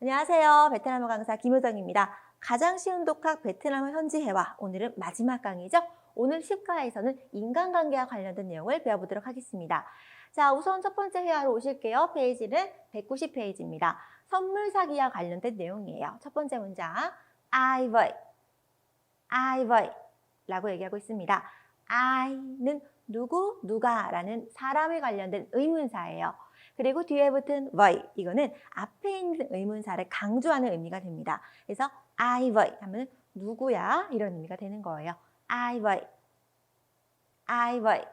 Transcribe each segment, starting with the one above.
안녕하세요. 베트남어 강사 김효정입니다. 가장 쉬운 독학 베트남어 현지 회화. 오늘은 마지막 강의죠. 오늘 10과에서는 인간관계와 관련된 내용을 배워보도록 하겠습니다. 자, 우선 첫 번째 회화로 오실게요. 페이지는 190페이지입니다. 선물 사기와 관련된 내용이에요. 첫 번째 문장, ai vậy, ai vậy 라고 얘기하고 있습니다. I는 누구, 누가라는 사람에 관련된 의문사예요. 그리고 뒤에 붙은 vậy, 이거는 앞에 있는 의문사를 강조하는 의미가 됩니다. 그래서 ai vậy 하면 누구야? 이런 의미가 되는 거예요. ai vậy, ai vậy.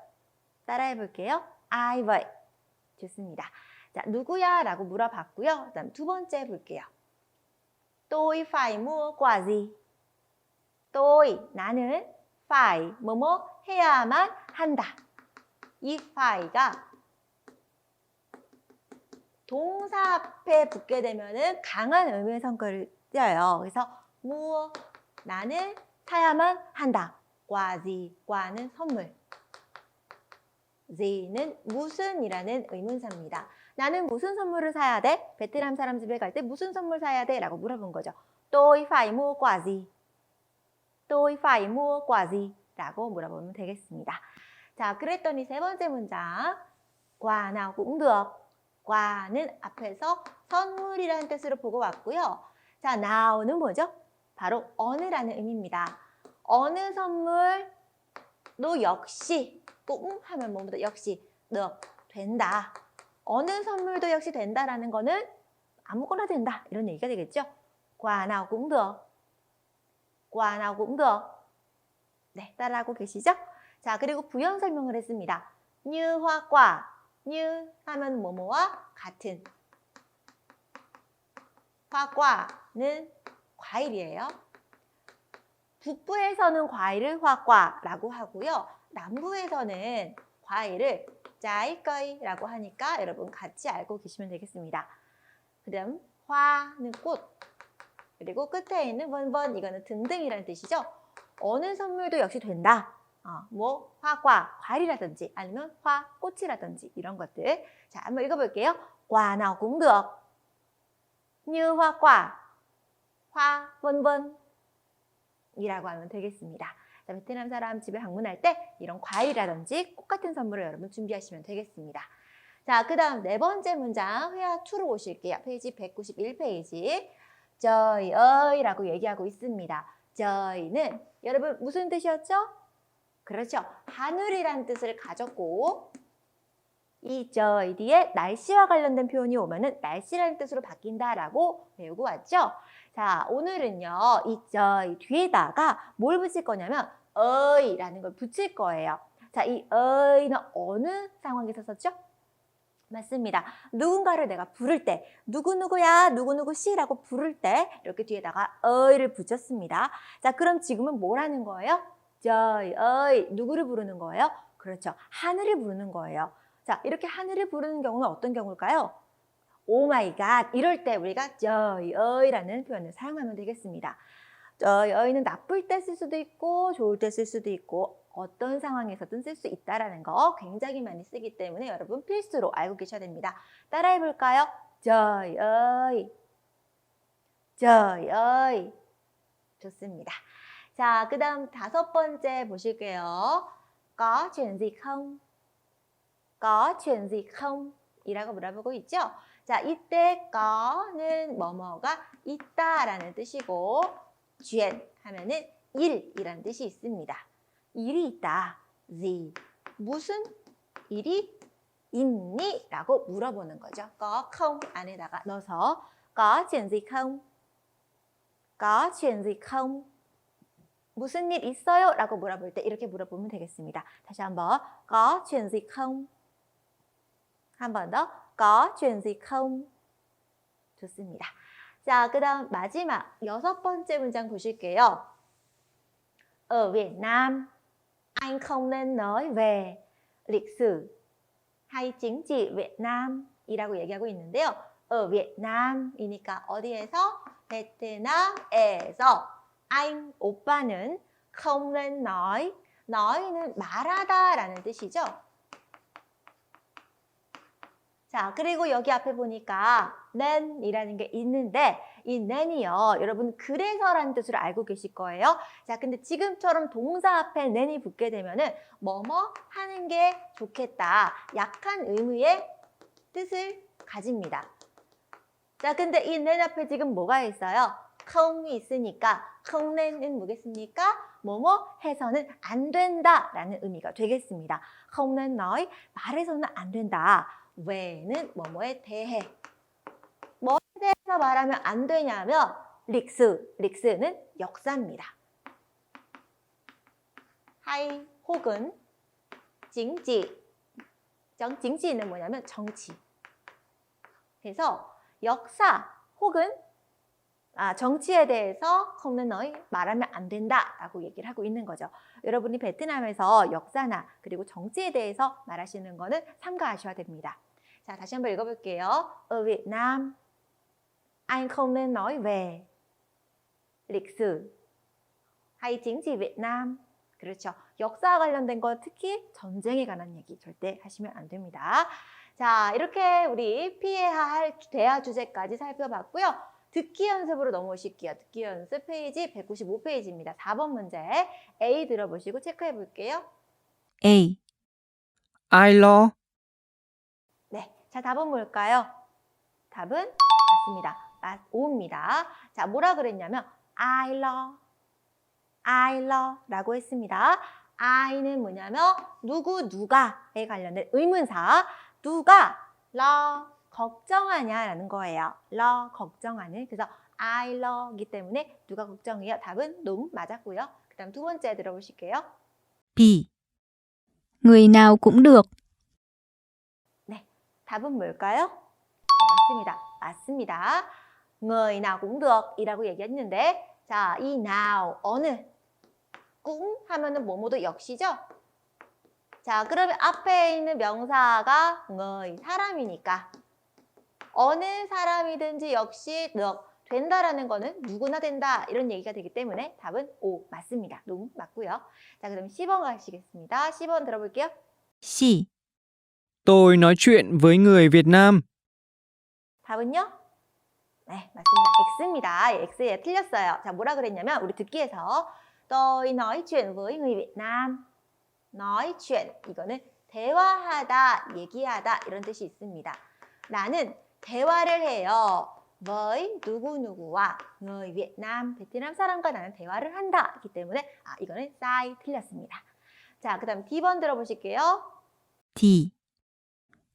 따라해 볼게요. ai vậy. 좋습니다. 자, 누구야? 라고 물어봤고요. 그다음 두 번째 볼게요. Tôi phải mua quà gì? tôi, 나는 phải, 뭐뭐 해야만 한다. 이 fa이가 동사 앞에 붙게 되면은 강한 의미의 성격을 띄어요. 그래서 mua, 나는 사야만 한다. quà gì, quà는 선물. gì 는 무슨이라는 의문사입니다. 나는 무슨 선물을 사야 돼? 베트남 사람 집에 갈 때 무슨 선물 사야 돼? 라고 물어본 거죠. tôi phải mua quà gì? tôi phải mua quà gì? 라고 물어보면 되겠습니다. 자, 그랬더니 세 번째 문장. quà nào cũng được. quà는 앞에서 선물이라는 뜻으로 보고 왔고요. 자, now는 뭐죠? 바로 어느라는 의미입니다. 어느 선물도 역시 꼭 하면 뭐보다 역시 được, 된다. 어느 선물도 역시 된다라는 거는 아무거나 된다. 이런 얘기가 되겠죠? quà nào cũng được. quà nào cũng được. 네, 따라하고 계시죠? 자, 그리고 부연 설명을 했습니다. như hoa quả, như 하면 뭐뭐와 같은. hoa quả 는 과일이에요. 북부에서는 과일을 화과라고 하고요. 남부에서는 과일을 trái cây 라고 하니까 여러분 같이 알고 계시면 되겠습니다. 그 다음 화는 꽃, 그리고 끝에 있는 vân 이거는 등등이라는 뜻이죠. 어느 선물도 역시 된다. 뭐 화과, 과일이라든지 아니면 화, 꽃이라든지 이런 것들. 자, 한번 읽어볼게요. quà nào cũng được. như hoa quả, hoa, vân 이라고 하면 되겠습니다. 자, 베트남 사람 집에 방문할 때 이런 과일이라든지 꽃 같은 선물을 여러분 준비하시면 되겠습니다. 자, 그 다음 네 번째 문장 회화 2로 오실게요. 페이지 191페이지. trời ơi 라고 얘기하고 있습니다. trời 는 여러분 무슨 뜻이었죠? 그렇죠. 하늘이라는 뜻을 가졌고 이 trời 뒤에 날씨와 관련된 표현이 오면은 날씨라는 뜻으로 바뀐다라고 배우고 왔죠. 자, 오늘은요, 이 trời 뒤에다가 뭘 붙일 거냐면 ơi 라는 걸 붙일 거예요. 자, 이 ơi 는 어느 상황에서 썼죠? 맞습니다. 누군가를 내가 부를 때 누구누구야, 누구누구씨라고 부를 때 이렇게 뒤에다가 ơi 를 붙였습니다. 자, 그럼 지금은 뭘 하는 거예요? trời ơi, 누구를 부르는 거예요? 그렇죠. 하늘을 부르는 거예요. 자, 이렇게 하늘을 부르는 경우는 어떤 경우일까요? 오 마이 갓, 이럴 때 우리가 trời ơi 라는 표현을 사용하면 되겠습니다. trời ơi 는 나쁠 때 쓸 수도 있고 좋을 때 쓸 수도 있고 어떤 상황에서든 쓸 수 있다는 거 굉장히 많이 쓰기 때문에 여러분 필수로 알고 계셔야 됩니다. 따라해 볼까요? trời ơi, trời ơi. 좋습니다. 자, 그 다음 다섯 번째 보실게요. có chuyện gì không? có chuyện gì không? 이라고 물어보고 있죠? 자, 이때 거는 뭐뭐가 있다라는 뜻이고 chuyện 하면은 일이라는 뜻이 있습니다. 일이 있다. gì? 무슨 일이 있니? 라고 물어보는 거죠. có không 안에다가 넣어서 có chuyện gì không? có chuyện gì không? 무슨 일 있어요? 라고 물어볼 때 이렇게 물어보면 되겠습니다. 다시 한번 có chuyện gì không? 한 번 더 có chuyện gì không? 좋습니다. 자, 그 다음 마지막 여섯 번째 문장 보실게요. ở Việt Nam, anh không nên nói về lịch sử hay chính trị Việt Nam 이라고 얘기하고 있는데요. ở Việt Nam이니까 어디에서? 베트남에서 anh, 오빠는 không nên nói,는 말하다 라는 뜻이죠. 자, 그리고 여기 앞에 보니까 then이라는 게 있는데 이 then이요. 여러분 그래서라는 뜻으로 알고 계실 거예요. 자, 근데 지금처럼 동사 앞에 then이 붙게 되면은 뭐뭐 하는 게 좋겠다. 약한 의미의 뜻을 가집니다. 자, 근데 이 then 앞에 지금 뭐가 있어요? không 이 있으니까 không nen은 뭐겠습니까? 뭐뭐 해서는 안 된다라는 의미가 되겠습니다. không nên nói 말해서는 안 된다. 왜는 뭐뭐에 대해. 뭐에 대해서 말하면 안 되냐면 릭스는 역사입니다. 하이 혹은 징지는 뭐냐면 정치. 그래서 역사 혹은 정치에 대해서 không nên nói 말하면 안 된다라고 얘기를 하고 있는 거죠. 여러분이 베트남에서 역사나 그리고 정치에 대해서 말하시는 거는 삼가하셔야 됩니다. 자, 다시 한번 읽어볼게요. Ở Việt Nam, anh không nên nói về lịch sử hay chính trị Việt Nam. 그렇죠. 역사와 관련된 거 특히 전쟁에 관한 얘기 절대 하시면 안 됩니다. 자, 이렇게 우리 피해야 할 대화 주제까지 살펴봤고요. 듣기 연습으로 넘어오실게요. 듣기 연습 페이지 195페이지입니다. 4번 문제 A 들어보시고 체크해 볼게요. A. Ai lo? 네, 자 답은 뭘까요? 답은 맞습니다. O입니다. 자, 뭐라 그랬냐면 I love 라고 했습니다. I는 뭐냐면 누가에 관련된 의문사. 누가 걱정하냐라는 거예요. 걱정하는. 그래서 I love이기 때문에 누가 걱정해요? 답은 너무 맞았고요. 그 다음 두 번째 들어보실게요. B. Người nào cũng được. 네, 답은 뭘까요? 네, 맞습니다. người nào cũng được 이라고 얘기했는데 자, 이 now, 어느 꿍 하면은 뭐뭐도 역시죠? 자, 그러면 앞에 있는 명사가 người, 사람이니까 어느 사람이든지 역시 된다라는 거는 누구나 된다 이런 얘기가 되기 때문에 답은 O 맞습니다. 너무 맞고요. 자, 그럼 10번 가시겠습니다. 10번 들어볼게요. C. Tôi nói chuyện với người Việt Nam. 답은요? 네, 맞습니다. X입니다. X에 틀렸어요. 자, 뭐라 그랬냐면 우리 듣기에서 Tôi nói chuyện với người Việt Nam. nói chuyện 이거는 대화하다, 얘기하다 이런 뜻이 있습니다. 나는 대화를 해요. với 누구누구와 người Việt Nam, 베트남 사람과 나는 대화를 한다. 기 때문에 이거는 sai 틀렸습니다. 자, 그 다음 D번 들어보실게요. D.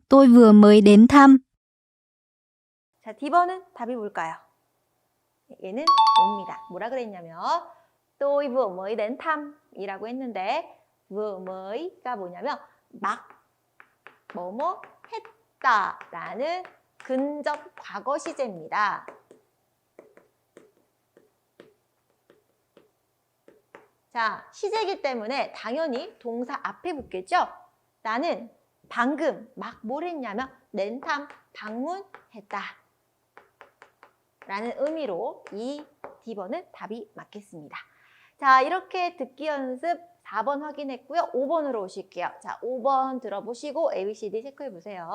Tôi vừa mới đến thăm. 자, D번은 답이 뭘까요? 얘는 옵니다. 뭐라 그랬냐면 tôi vừa mới đến thăm 이라고 했는데 vừa mai가 뭐냐면 막 뭐뭐 했다라는 근접 과거 시제입니다. 자, 시제이기 때문에 당연히 동사 앞에 붙겠죠? 나는 방금 막 뭘 했냐면 낸탐 방문했다 라는 의미로 이 D번은 답이 맞겠습니다. 자, 이렇게 듣기 연습 4번 확인했고요. 5번으로 오실게요. 자, 5번 들어보시고 ABCD 체크해 보세요.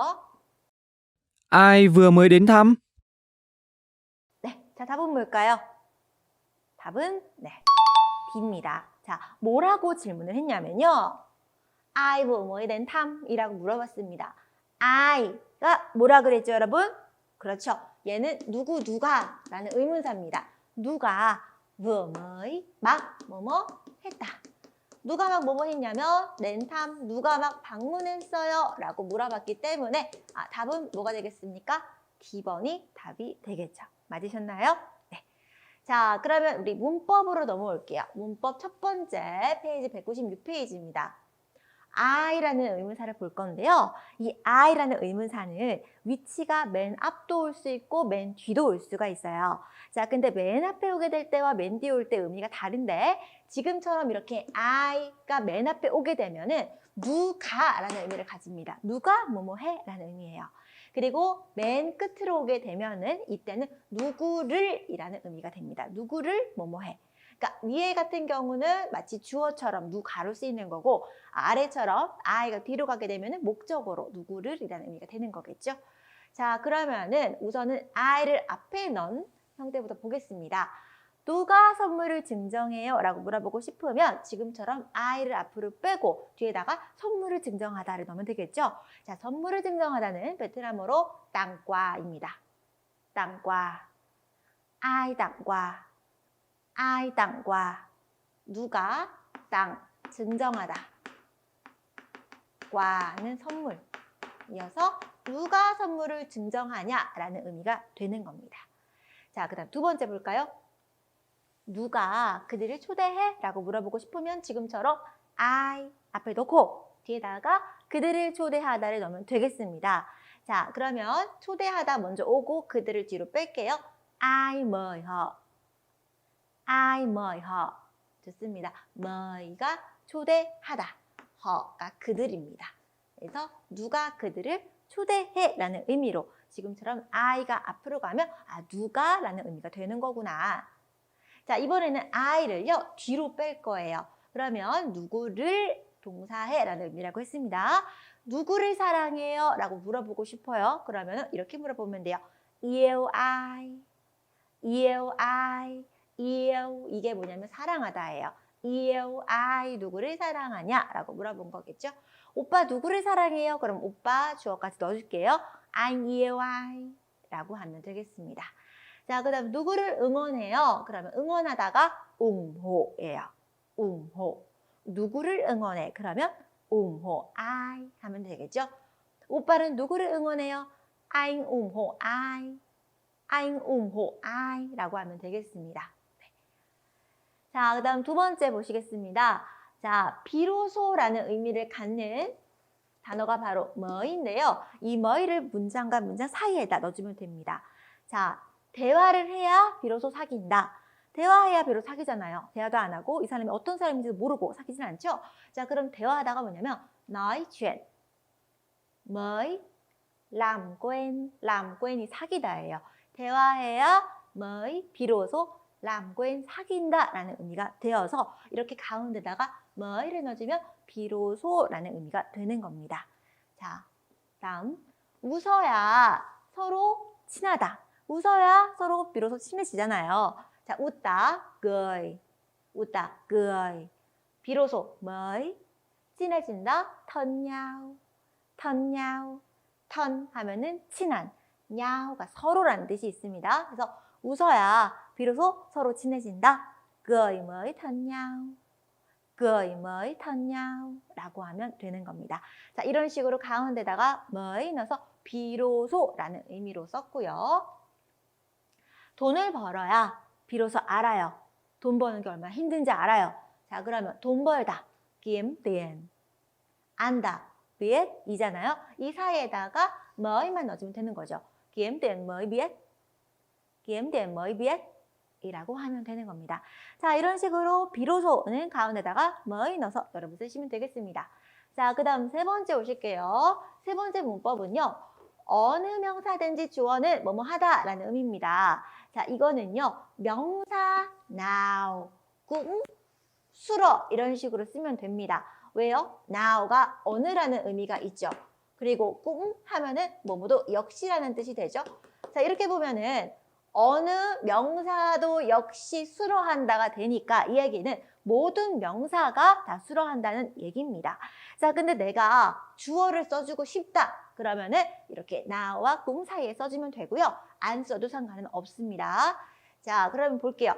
Ai vừa mới đến thăm? 네, 자, 답은 뭘까요? 답은 D입니다. 자, 뭐라고 질문을 했냐면요. I vừa mới đến thăm 이라고 물어봤습니다. I가 뭐라 그랬죠, 여러분? 그렇죠. 얘는 누가 라는 의문사입니다. 누가 vừa mới 막 뭐뭐 했다. 누가 막 뭐뭐 했냐면 렌탐 누가 막 방문했어요 라고 물어봤기 때문에 답은 뭐가 되겠습니까? D번이 답이 되겠죠. 맞으셨나요? 네. 자, 그러면 우리 문법으로 넘어올게요. 문법 첫 번째 페이지 196페이지입니다. I라는 의문사를 볼 건데요. 이 I라는 의문사는 위치가 맨 앞도 올 수 있고 맨 뒤도 올 수가 있어요. 자, 근데 맨 앞에 오게 될 때와 맨 뒤에 올 때 의미가 다른데 지금처럼 이렇게 I가 맨 앞에 오게 되면은 누가라는 의미를 가집니다. 누가 뭐뭐 해라는 의미예요. 그리고 맨 끝으로 오게 되면은 이때는 누구를 이라는 의미가 됩니다. 누구를 뭐뭐 해. 그러니까 위에 같은 경우는 마치 주어처럼 누가로 쓰이는 거고 아래처럼 I가 뒤로 가게 되면 목적어로 누구를 이라는 의미가 되는 거겠죠. 자, 그러면은 우선은 I를 앞에 넣은 형태부터 보겠습니다. 누가 선물을 증정해요? 라고 물어보고 싶으면 지금처럼 I를 앞으로 빼고 뒤에다가 선물을 증정하다를 넣으면 되겠죠? 자, 선물을 증정하다는 베트남어로 땅과입니다. 땅과, I 땅과, I 땅과, 누가, 땅, 증정하다. 과는 선물. 이어서 누가 선물을 증정하냐라는 의미가 되는 겁니다. 자, 그 다음 두 번째 볼까요? 누가 그들을 초대해? 라고 물어보고 싶으면 지금처럼 I 앞에 넣고 뒤에다가 그들을 초대하다를 넣으면 되겠습니다. 자, 그러면 초대하다 먼저 오고 그들을 뒤로 뺄게요. I mời họ. I mời họ. 좋습니다. mời 가 초대하다. 허가 그들입니다. 그래서 누가 그들을 초대해 라는 의미로 지금처럼 I가 앞으로 가면 누가 라는 의미가 되는 거구나. 자, 이번에는 I를요 뒤로 뺄 거예요. 그러면 누구를 동사해 라는 의미라고 했습니다. 누구를 사랑해요? 라고 물어보고 싶어요. 그러면 이렇게 물어보면 돼요. yêu ai, yêu ai, yêu 이게 뭐냐면 사랑하다예요. yêu ai 누구를 사랑하냐? 라고 물어본 거겠죠. 오빠 누구를 사랑해요? 그럼 오빠 주어까지 넣어줄게요. anh yêu ai 라고 하면 되겠습니다. 자, 그 다음 누구를 응원해요? 그러면 응원하다가 ủng hộ 예요. ủng hộ. 누구를 응원해? 그러면 ủng hộ ai 하면 되겠죠. 오빠는 누구를 응원해요? anh ủng hộ ai. anh ủng hộ ai 라고 하면 되겠습니다. 네. 자, 그 다음 두 번째 보시겠습니다. 자, 비로소라는 의미를 갖는 단어가 바로 뭐인데요. 이 뭐이를 문장과 문장 사이에다 넣어주면 됩니다. 자, 대화를 해야 비로소 사귄다. 대화해야 비로소 사귀잖아요. 대화도 안 하고 이 사람이 어떤 사람인지도 모르고 사귀진 않죠. 자, 그럼 대화하다가 뭐냐면 nói chuyện mới làm quen 이 사귀다예요. 대화해야 mới 비로소 làm quen 사귄다라는 의미가 되어서 이렇게 가운데다가 뭐이를 넣어주면 비로소라는 의미가 되는 겁니다. 자, 다음 웃어야 서로 친하다. 웃어야 서로 비로소 친해지잖아요. 자, 웃다, cười, 웃다, cười. 비로소 mới 친해진다, thân nhau, thân nhau. thân 하면은 친한, 냐오가 서로라는 뜻이 있습니다. 그래서 웃어야 비로소 서로 친해진다. cười mới thân nhau, cười mới thân nhau 라고 하면 되는 겁니다. 자, 이런 식으로 가운데다가 mới 넣어서 비로소라는 의미로 썼고요. 돈을 벌어야 비로소 알아요. 돈 버는 게 얼마나 힘든지 알아요. 자, 그러면 돈 벌다, kiếm tiền. 안다, biết 이잖아요. 이 사이에다가 mới,만 넣어주면 되는 거죠. kiếm tiền mới biết. kiếm tiền mới biết 이라고 하면 되는 겁니다. 자, 이런 식으로 비로소는 가운데다가 mới 넣어서 여러분 쓰시면 되겠습니다. 자, 그 다음 세 번째 오실게요. 세 번째 문법은요. 어느 명사든지 주어는 뭐뭐 하다라는 의미입니다. 자, 이거는요. 명사 nào cũng 수러 이런 식으로 쓰면 됩니다. 왜요? now가 어느라는 의미가 있죠. 그리고 꿍 하면은 뭐뭐도 역시라는 뜻이 되죠. 자, 이렇게 보면은 어느 명사도 역시 수러한다가 되니까 이 얘기는 모든 명사가 다 수러한다는 얘기입니다. 자, 근데 내가 주어를 써주고 싶다. 그러면은 이렇게 나와 꿍 사이에 써주면 되고요. 안 써도 상관은 없습니다. 자, 그러면 볼게요.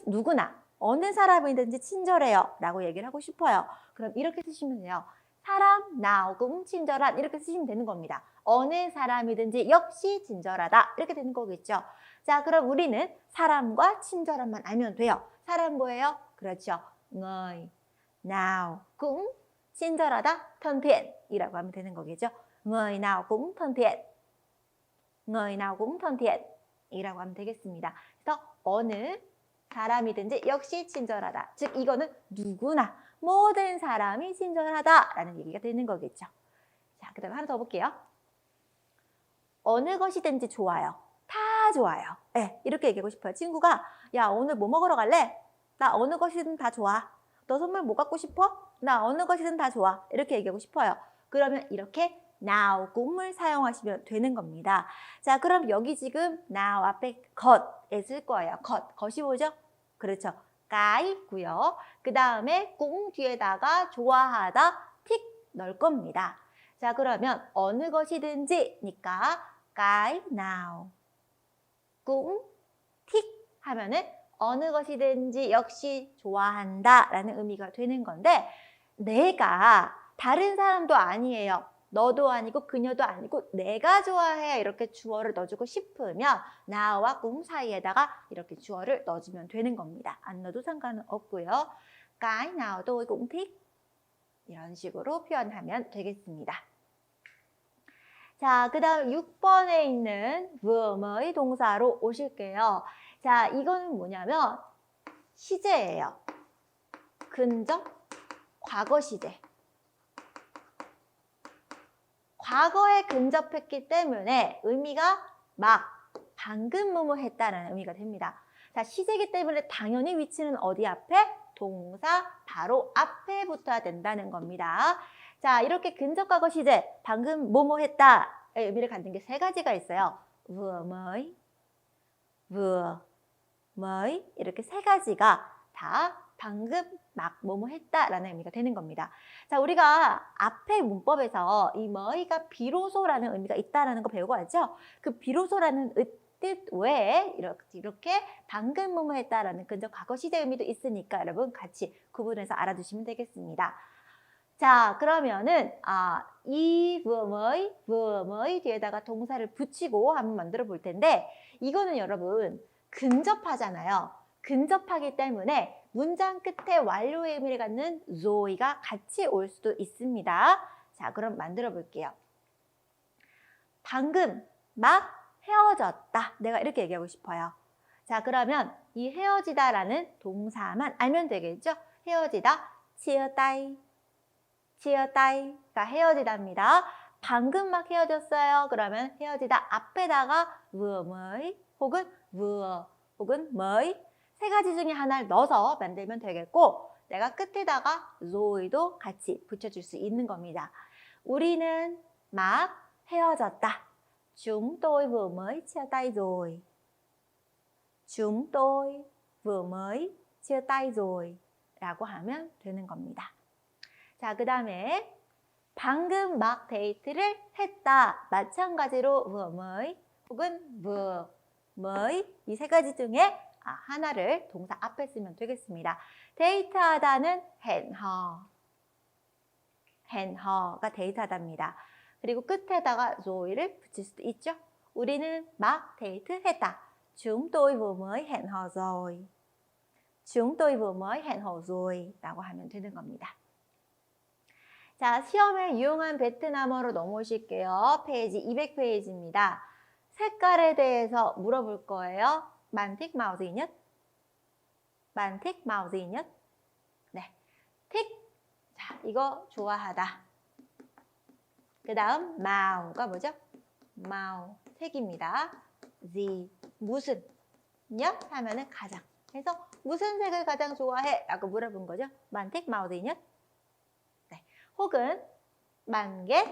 누구나 어느 사람이든지 친절해요 라고 얘기를 하고 싶어요. 그럼 이렇게 쓰시면 돼요. 사람, 나오금, 친절한 이렇게 쓰시면 되는 겁니다. 어느 사람이든지 역시 친절하다 이렇게 되는 거겠죠. 자, 그럼 우리는 사람과 친절함만 알면 돼요. 사람 뭐예요? 그렇죠. người nào cũng 친절하다, thân thiện 이라고 하면 되는 거겠죠. người nào cũng thân thiện, người nào cũng thân thiện 이라고 하면 되겠습니다. 그래서 어느 사람이든지 역시 친절하다. 즉 이거는 누구나 모든 사람이 친절하다라는 얘기가 되는 거겠죠. 자, 그 다음에 하나 더 볼게요. 어느 것이든지 좋아요. 다 좋아요. 네, 이렇게 얘기하고 싶어요. 친구가 야, 오늘 뭐 먹으러 갈래? 나 어느 것이든 다 좋아. 너 선물 뭐 갖고 싶어? 나 어느 것이든 다 좋아. 이렇게 얘기하고 싶어요. 그러면 이렇게 now 꿈을 사용하시면 되는 겁니다. 자, 그럼 여기 지금 now 앞에 겉에 쓸 거예요. 겉이 뭐죠? 그렇죠. 까이고요. 그 다음에 꿈 뒤에다가 좋아하다 틱 넣을 겁니다. 자, 그러면 어느 것이든지니까 까이 now 꿈 틱 하면은 어느 것이든지 역시 좋아한다 라는 의미가 되는 건데 내가 다른 사람도 아니에요. 너도 아니고 그녀도 아니고 내가 좋아해 이렇게 주어를 넣어주고 싶으면 나와 꿈 사이에다가 이렇게 주어를 넣어주면 되는 겁니다. 안 넣어도 상관은 없고요. cái nào tôi cũng thích 이런 식으로 표현하면 되겠습니다. 자, 그 다음 6번에 있는 vừa mới 동사로 오실게요. 자, 이거는 뭐냐면 시제예요. 근접, 과거 시제. 과거에 근접했기 때문에 의미가 막 방금 뭐뭐 했다라는 의미가 됩니다. 자, 시제이기 때문에 당연히 위치는 어디 앞에? 동사 바로 앞에 붙어야 된다는 겁니다. 자, 이렇게 근접 과거 시제, 방금 뭐뭐 했다의 의미를 갖는 게 세 가지가 있어요. vừa mới, vừa mới 이렇게 세 가지가 다 방금 막 뭐뭐 했다라는 의미가 되는 겁니다. 자, 우리가 앞에 문법에서 이 뭐이가 비로소라는 의미가 있다라는 거 배우고 왔죠? 그 비로소라는 뜻 외에 이렇게 방금 뭐뭐 했다라는 근접 과거 시제 의미도 있으니까 여러분 같이 구분해서 알아두시면 되겠습니다. 자, 그러면은 이 vừa mới 뒤에다가 동사를 붙이고 한번 만들어 볼 텐데 이거는 여러분 근접하잖아요. 근접하기 때문에 문장 끝에 완료의 의미를 갖는 조이가 같이 올 수도 있습니다. 자, 그럼 만들어 볼게요. 방금 막 헤어졌다. 내가 이렇게 얘기하고 싶어요. 자, 그러면 이 헤어지다라는 동사만 알면 되겠죠? 헤어지다, chia tay, chia tay가 헤어지다입니다. 방금 막 헤어졌어요. 그러면 헤어지다 앞에다가 vừa mới 혹은 vừa 혹은 mới 세 가지 중에 하나를 넣어서 만들면 되겠고 내가 끝에다가 roi도 같이 붙여줄 수 있는 겁니다. 우리는 막 헤어졌다. Chúng tôi vừa mới chia tay rồi. Chúng tôi vừa mới chia tay rồi 라고 하면 되는 겁니다. 자, 그 다음에 방금 막 데이트를 했다. 마찬가지로 vừa mới 혹은 vừa mới 이 세 가지 중에 하나를 동사 앞에 쓰면 되겠습니다. 데이트하다는 hẹn hò. hẹn hò가 데이트하다입니다. 그리고 끝에다가 roi를 붙일 수도 있죠. 우리는 막 데이트했다. Chúng tôi vừa mới hẹn hò rồi. Chúng tôi vừa mới hẹn hò rồi 라고 하면 되는 겁니다. 자, 시험에 유용한 베트남어로 넘어오실게요. 페이지 200페이지입니다. 색깔에 대해서 물어볼 거예요. Bạn thích màu gì nhất? Bạn thích màu gì nhất? 네, thích. 자, 이거 좋아하다. 그 다음 mau가 뭐죠? màu, 색입니다. gì, 무슨. nhất 하면은 가장. 그래서 무슨 색을 가장 좋아해? 라고 물어본 거죠. Bạn thích màu gì nhất? 네. 혹은 bạn ghét.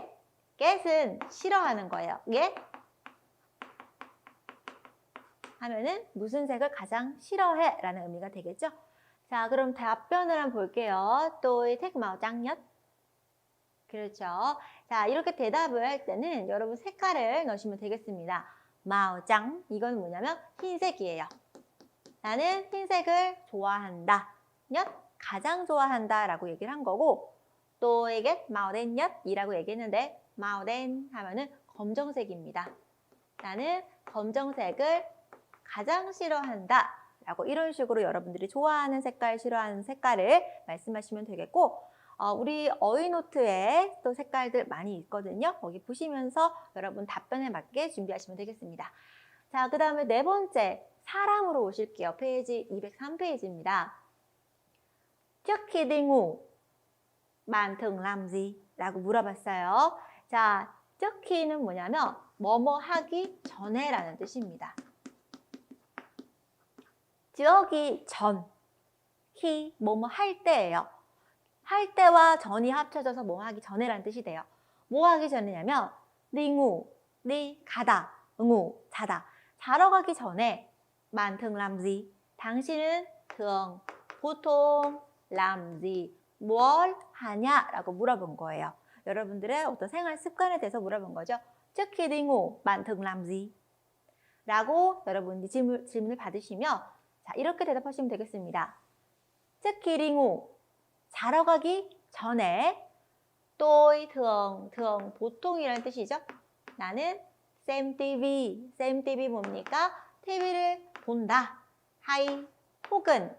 겟은 싫어하는 거예요. 겟 하면은 무슨 색을 가장 싫어해? 라는 의미가 되겠죠. 자, 그럼 답변을 한번 볼게요. Tôi thích màu trắng nhất. 그렇죠. 자, 이렇게 대답을 할 때는 여러분 색깔을 넣으시면 되겠습니다. màu trắng, 이건 뭐냐면 흰색이에요. 나는 흰색을 좋아한다. nhất, 가장 좋아한다 라고 얘기를 한 거고 tôi ghét màu đen nhất 이라고 얘기했는데 màu đen 하면은 검정색입니다. 나는 검정색을 가장 싫어한다 라고 이런 식으로 여러분들이 좋아하는 색깔, 싫어하는 색깔을 말씀하시면 되겠고 우리 어휘노트에 또 색깔들 많이 있거든요. 거기 보시면서 여러분 답변에 맞게 준비하시면 되겠습니다. 자, 그 다음에 네 번째 사람으로 오실게요. 페이지 203페이지입니다. Trước khi đi ngủ, bạn thường làm gì? 라고 물어봤어요. 자, trước khi는 뭐냐면 뭐뭐 하기 전에 라는 뜻입니다. trước 이 전, khi 뭐뭐 할 때예요. 할 때와 전이 합쳐져서 뭐 하기 전에 라는 뜻이 돼요. 뭐 하기 전이냐면 đi ngủ, đi 가다, ngủ 자다. 자러 가기 전에 bạn thường làm gì? 당신은 thường 보통 làm gì? 뭘 하냐? 라고 물어본 거예요. 여러분들의 어떤 생활 습관에 대해서 물어본 거죠. trước khi đi ngủ, bạn thường làm gì? 라고 여러분이 질문을 받으시며 자, 이렇게 대답하시면 되겠습니다. trước khi đi ngủ, 자러 가기 전에 tôi thường 보통이라는 뜻이죠. 나는 xem TV 뭡니까? TV를 본다. hay 혹은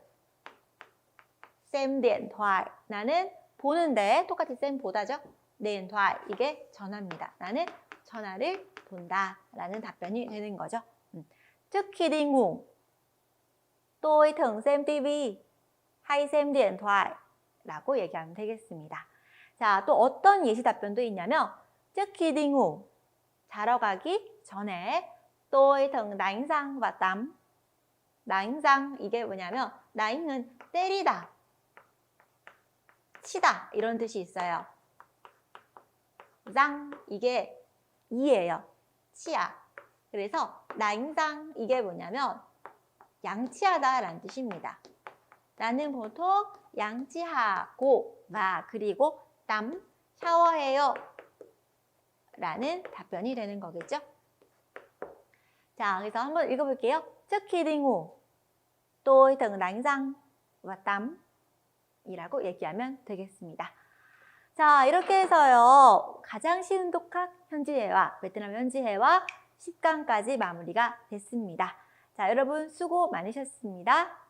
xem điện thoại, 나는 보는데 똑같이 xem 보다죠. điện thoại, 이게 전화입니다. 나는 전화를 본다 라는 답변이 되는 거죠. trước khi đi ngủ, tôi thường xem TV hay xem điện thoại 라고 얘기하면 되겠습니다. 자, 또 어떤 예시 답변도 있냐면 trước khi đi ngủ, 자러 가기 전에 tôi thường đánh răng và tắm. đánh răng, 이게 뭐냐면 đánh 은 때리다, 치다 이런 뜻이 있어요. 장, 이게 이예요. 치아. 그래서 đánh răng, 이게 뭐냐면 양치하다 라는 뜻입니다. 나는 보통 양치하고 그리고 땀, 샤워해요 라는 답변이 되는 거겠죠. 자, 그래서 한번 읽어볼게요. trước khi đi ngủ, tôi thường đánh răng và tắm 이라고 얘기하면 되겠습니다. 자, 이렇게 해서요. 가장 쉬운 독학 현지회화, 베트남 현지회화 10강까지 마무리가 됐습니다. 자, 여러분 수고 많으셨습니다.